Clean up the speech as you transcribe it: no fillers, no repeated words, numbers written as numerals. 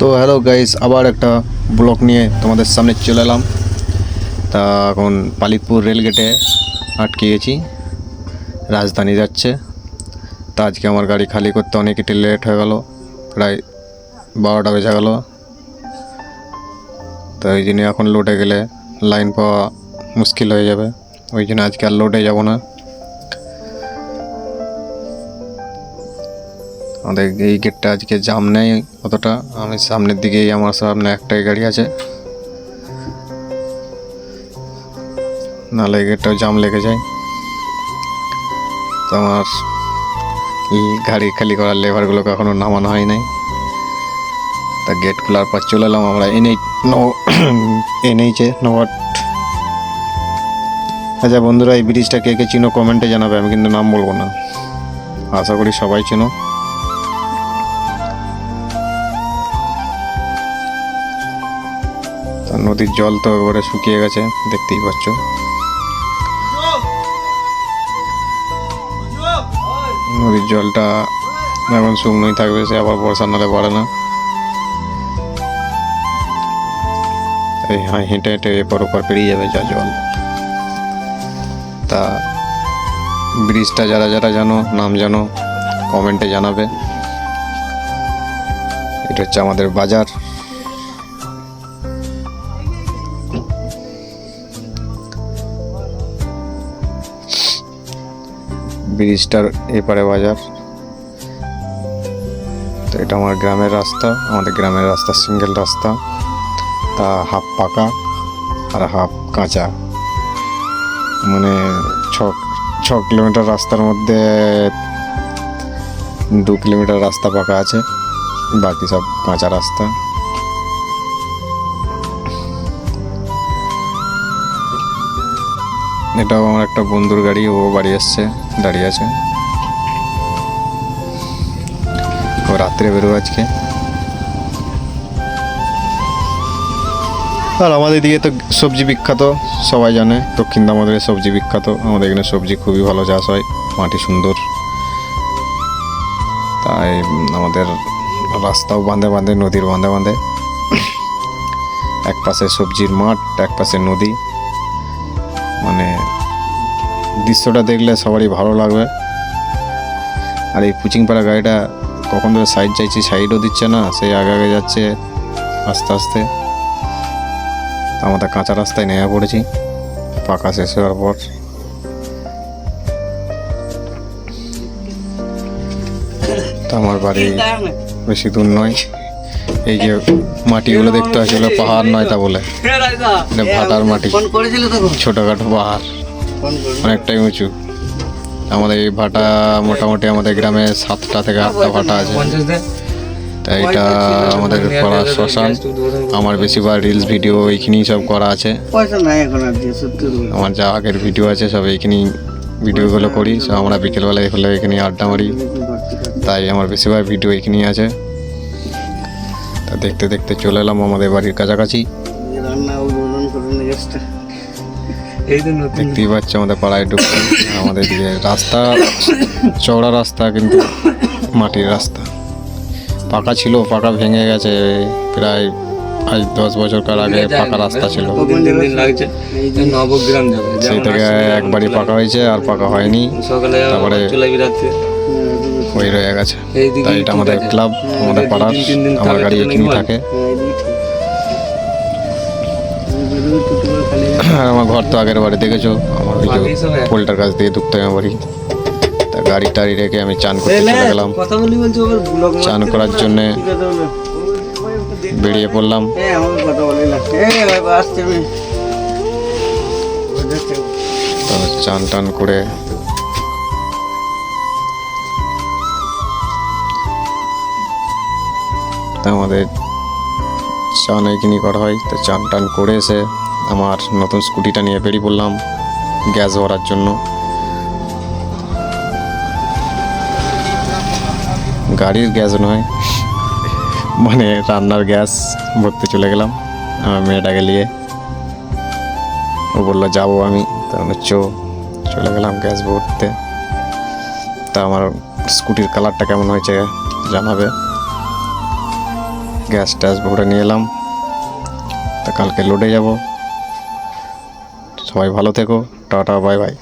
তো hello guys, আবার একটা ব্লগ নিয়ে তোমাদের সামনে চলে এলাম। তা এখন পালিতপুর রেলগেটে আটকে গেছি, রাজধানী যাচ্ছে। তা আজকে আমার গাড়ি খালি করতে অনেকটা লেট হয়ে গেল, প্রায় 12টা বেজে গেল। তো ওই জন্য এখন লোডে গেলে লাইন পাওয়া মুশকিল হয়ে যাবে, ওই জন্য আজকে আর লোডে যাব না। আমাদের এই গেটটা আজকে জাম নেই অতটা, আমি সামনের দিকেই, আমার সামনে একটাই গাড়ি আছে, নাহলে গেটটাও জাম লেগে যায়। তো আমার গাড়ি খালি করার লেভারগুলোকে এখনও নামানো হয় নাই। তা গেট খোলার পর চলে এলাম আমরা এনেইছে নবাট। আচ্ছা বন্ধুরা, এই ব্রিজটা কে কে চিনো কমেন্টে জানাবে, আমি কিন্তু নাম বলবো না, আশা করি সবাই চিনো। নদীর জল তো একবারে শুকিয়ে গেছে, দেখতেই পাচ্ছ। নদীর জলটা এখন শুকনোই থাকবে, সে আবার বর্ষা নালে বাড়ে না। এই হেঁটে হেঁটে এপার ওপার পেরিয়ে যাবে যা জল। তা ব্রিজটা যারা যারা জানো, নাম জানো, কমেন্টে জানাবে। এটা হচ্ছে আমাদের বাজার। ব্রিজটার এপারে বাজার। তো এটা আমার গ্রামের রাস্তা, আমাদের গ্রামের রাস্তা সিঙ্গেল রাস্তা, তা হাফ পাকা আর হাফ কাঁচা, মানে 6 কিলোমিটার রাস্তার মধ্যে 2 কিলোমিটার রাস্তা পাকা আছে, বাকি সব কাঁচা রাস্তা। এটাও আমার একটা বন্ধুর গাড়ি, ও বাড়ি এসছে, দাঁড়িয়ে আছে, ও রাত্রে বেরোবে আজকে। আর আমাদের দিকে তো সবজি বিখ্যাত, সবাই জানে, দক্ষিণ দামোদরের সবজি বিখ্যাত। আমাদের এখানে সবজি খুবই ভালো চাষ হয়, মাটি সুন্দর। তাই আমাদের রাস্তাও বাঁধে বাঁধে, নদীর বাঁধে বাঁধে, এক পাশে সবজির মাঠ, এক পাশে নদী। মানে দৃশ্যটা দেখলে সবারই ভালো লাগবে। আর এই পুচিংপাড়া গাড়িটা কখন ধরে সাইড চাইছি, সাইডও দিচ্ছে না, সেই আগে আগে যাচ্ছে আস্তে আস্তে। আমাদের কাঁচা রাস্তায় নেমে পড়েছি পাকা শেষ হওয়ার পর। তো আমার বাড়ি বেশি দূর নয়। এই যে মাটিগুলো দেখতে হয়, সেগুলো পাহাড় নয়, তা বলে এটা ভাটার মাটি, ছোটখাটো পাহাড়, অনেকটাই উঁচু। আমাদের এই ভাটা মোটামুটি আমাদের গ্রামে 7টা থেকে 8টা ভাটা আছে। তাই এটা আমাদের পাড়ার শ্মশান। আমার বেশিরভাগ রিলস ভিডিও এইখানেই সব করা আছে, আমার যা আগের ভিডিও আছে সব এইখানেই ভিডিওগুলো করি। সব আমরা বিকেলবেলায় হলে এখানে আড্ডা মারি, তাই আমার বেশিরভাগ ভিডিও এইখানেই আছে। তা দেখতে দেখতে চলে এলাম আমাদের বাড়ির কাছাকাছি। দেখতেই পাচ্ছি আমাদের পাড়ায় ঢুকছি। আমাদের দিকে রাস্তা চওড়া রাস্তা, কিন্তু মাটির রাস্তা। পাকা ছিল, পাকা ভেঙে গেছে, প্রায় আজ 10 বছরকার আগে পাকা রাস্তা ছিল, সেই থেকে একবারই পাকা হয়েছে, আর পাকা হয়নি, তারপরে ওই রয়ে গেছে। তাই এটা আমাদের ক্লাব, আমাদের পাড়ার, আমার গাড়ি এখানেই থাকে। আমার ঘর তো আগের বাড়ি দেখেছো, আমার ওই যে পোলটার কাছ থেকে ঢুকতে হয় আমার বাড়ি। তা গাড়ি টাড়ি রেখে আমি চান করতে চলে গেলাম। চান করার জন্যে বেরিয়ে পড়লাম। তো চান টান করে আমাদের চান এইখানে করা হয়। তো চান টান করে এসে আমার নতুন স্কুটিটা নিয়ে বেরিয়ে পড়লাম গ্যাস ভরার জন্য। গাড়ির গ্যাস নয়, মানে রান্নার গ্যাস ভরতে চলে গেলাম আমার মেয়েটাকে নিয়ে। ও বললো যাবো, আমি তাহলে চলে গেলাম গ্যাস ভরতে। তা আমার স্কুটির কালারটা কেমন হয়েছে জানাবে। গ্যাস ট্যাস ভরে নিয়ে এলাম, তা কালকে লোডে যাব। সবাই ভালো থেকো, টাটা বাই বাই।